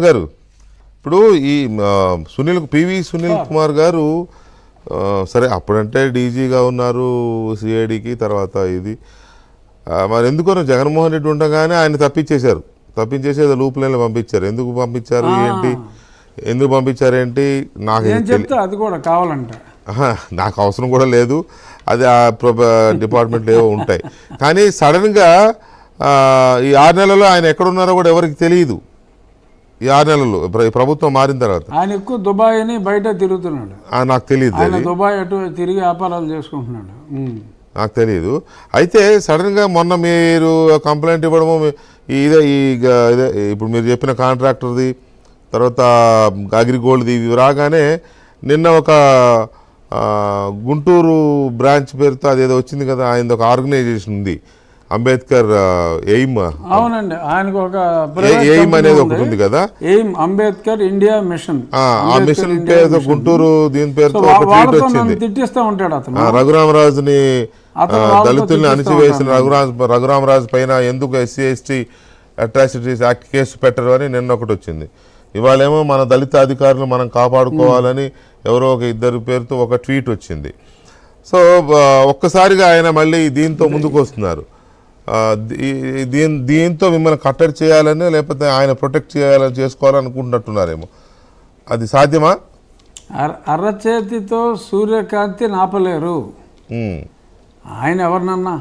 గారు ఇప్పుడు ఈ పివి సునీల్ కుమార్ గారు సరే అప్పుడంటే డీజీగా ఉన్నారు సిఐడికి, తర్వాత ఇది మరి ఎందుకో జగన్మోహన్ రెడ్డి ఉండగానే ఆయన తప్పించేసి ఏదో లూప్ లైన్లో పంపించారు. ఎందుకు పంపించారు ఏంటి, ఎందుకు పంపించారు ఏంటి నాకు అది కూడా కావాలంటే నాకు అవసరం కూడా లేదు, అది ఆ డిపార్ట్మెంట్లో ఏవో ఉంటాయి. కానీ సడన్గా ఈ 6 నెలల్లో ఆయన ఎక్కడున్నారో కూడా ఎవరికి తెలియదు. ఈ 6 నెలల్లో ప్రభుత్వం మారిన తర్వాత ఆయన ఎక్కువ దుబాయ్ అని బయట తిరుగుతున్నాడు. నాకు తెలియదు, దుబాయ్ అటు తిరిగి వ్యాపారాలు చేసుకుంటున్నాడు, నాకు తెలియదు. అయితే సడన్గా మొన్న మీరు కంప్లైంట్ ఇవ్వడము ఇదే ఇప్పుడు మీరు చెప్పిన కాంట్రాక్టర్ది, తర్వాత అగ్రిగోల్డ్ది ఇవి రాగానే నిన్న ఒక గుంటూరు బ్రాంచ్ పేరుతో అదేదో వచ్చింది కదా, ఆయనది ఒక ఆర్గనైజేషన్ ఉంది, అంబేద్కర్ ఎయిమ్. అవునండి, ఆయనకు ఒక ఎయిమ్ అనేది ఒకటి ఉంది కదా, ఎయిమ్ అంబేద్కర్ ఇండియా మిషన్. ఆ మిషన్ పేరుతో గుంటూరు దీని పేరుతో ఒక ట్వీట్ వచ్చింది. తిట్టిస్తూ ఉంటాడు అతను. రఘురామరాజుని దళితుల్ని అణిచివేసిన రఘురామరాజు పైన ఎందుకు SC ST atrocities act case పెట్టరు అని నిన్న ఒకటి వచ్చింది. ఇవాళేమో మన దళిత అధికారులు మనం కాపాడుకోవాలని ఎవరో ఒక ఇద్దరు పేరుతో ఒక ట్వీట్ వచ్చింది. సో ఒక్కసారిగా ఆయన మళ్ళీ దీంతో ముందుకు వస్తున్నారు. దీంతో మిమ్మల్ని కట్టడి చేయాలని లేకపోతే ఆయన ప్రొటెక్ట్ చేయాలని చేసుకోవాలనుకుంటున్నట్టున్నారేమో, అది సాధ్యమా? అరచేతితో సూర్యకాంతి నాపలేరు. ఆయన ఎవరినన్నా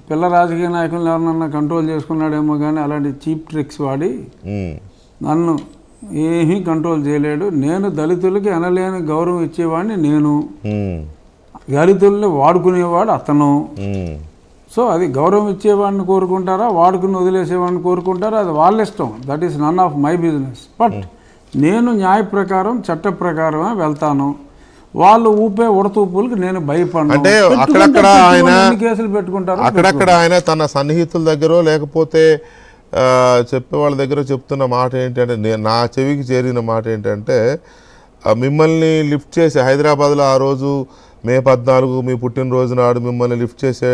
పిల్ల రాజకీయ నాయకులను ఎవరినన్నా కంట్రోల్ చేసుకున్నాడేమో, కానీ అలాంటి చీప్ ట్రిక్స్ వాడి నన్ను ఏమీ కంట్రోల్ చేయలేడు. నేను దళితులకి అనలేని గౌరవం ఇచ్చేవాడిని, నేను దళితుల్ని వాడుకునేవాడు అతను. సో అది గౌరవం ఇచ్చేవాడిని కోరుకుంటారా, వాడుకుని వదిలేసేవాడిని కోరుకుంటారా, అది వాళ్ళ ఇష్టం. That is none of my business. But నేను న్యాయ ప్రకారం చట్ట ప్రకారమే వెళ్తాను. వాళ్ళు ఊపే ఉడతూపులకు నేను భయపడను. అంటే అక్కడక్కడ ఆయన కేసులు పెట్టుకుంటారు. అక్కడక్కడ ఆయన తన సన్నిహితుల దగ్గర లేకపోతే చెప్పే వాళ్ళ దగ్గర చెప్తున్న మాట ఏంటంటే, నా చెవికి చేరిన మాట ఏంటంటే, మిమ్మల్ని లిఫ్ట్ చేసి హైదరాబాద్లో ఆ రోజు మే 14 మీ పుట్టినరోజు నాడు మిమ్మల్ని లిఫ్ట్ చేసే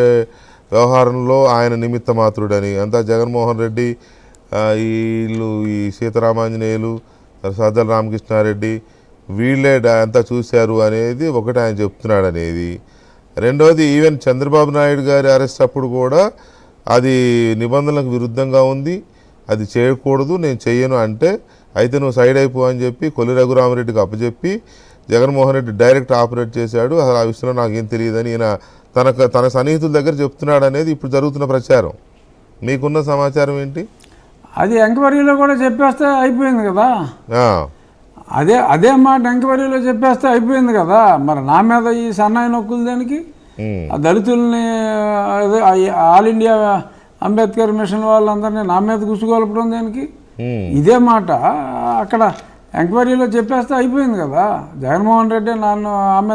వ్యవహారంలో ఆయన నిమిత్త మాత్రుడని, అంతా జగన్మోహన్ రెడ్డి, వీళ్ళు ఈ సీతారామాంజనేయులు, సజ్జల రామకృష్ణారెడ్డి వీళ్ళే అంతా చూశారు అనేది ఒకటి ఆయన చెప్తున్నాడు అనేది. రెండవది ఈవెన్ చంద్రబాబు నాయుడు గారి అరెస్ట్ అప్పుడు కూడా అది నిబంధనలకు విరుద్ధంగా ఉంది, అది చేయకూడదు, నేను చెయ్యను అంటే, అయితే నువ్వు సైడ్ అయిపో అని చెప్పి కొల్లి రఘురామరెడ్డికి అప్పచెప్పి జగన్మోహన్ రెడ్డి డైరెక్ట్ ఆపరేట్ చేశాడు. అసలు ఆ విషయంలో నాకేం తెలియదని ఈయన తన సన్నిహితుల దగ్గర చెప్తున్నాడు అనేది ఇప్పుడు జరుగుతున్న ప్రచారం. మీకున్న సమాచారం ఏంటి? అది ఎంక్వైరీలో కూడా చెప్పేస్తే అయిపోయింది కదా. అదే మాట ఎంక్వైరీలో చెప్పేస్తే అయిపోయింది కదా. మరి నా మీద ఈ సన్నాయి నొక్కులు దేనికి? ఆ దళితుల్ని ఆల్ ఇండియా అంబేద్కర్ మిషన్ వాళ్ళందరినీ నా మీద గుసుగొలపడం దేనికి? ఇదే మాట అక్కడ ఎంక్వైరీలో చెప్పేస్తే అయిపోయింది కదా. జగన్మోహన్ రెడ్డి నన్ను ఆమె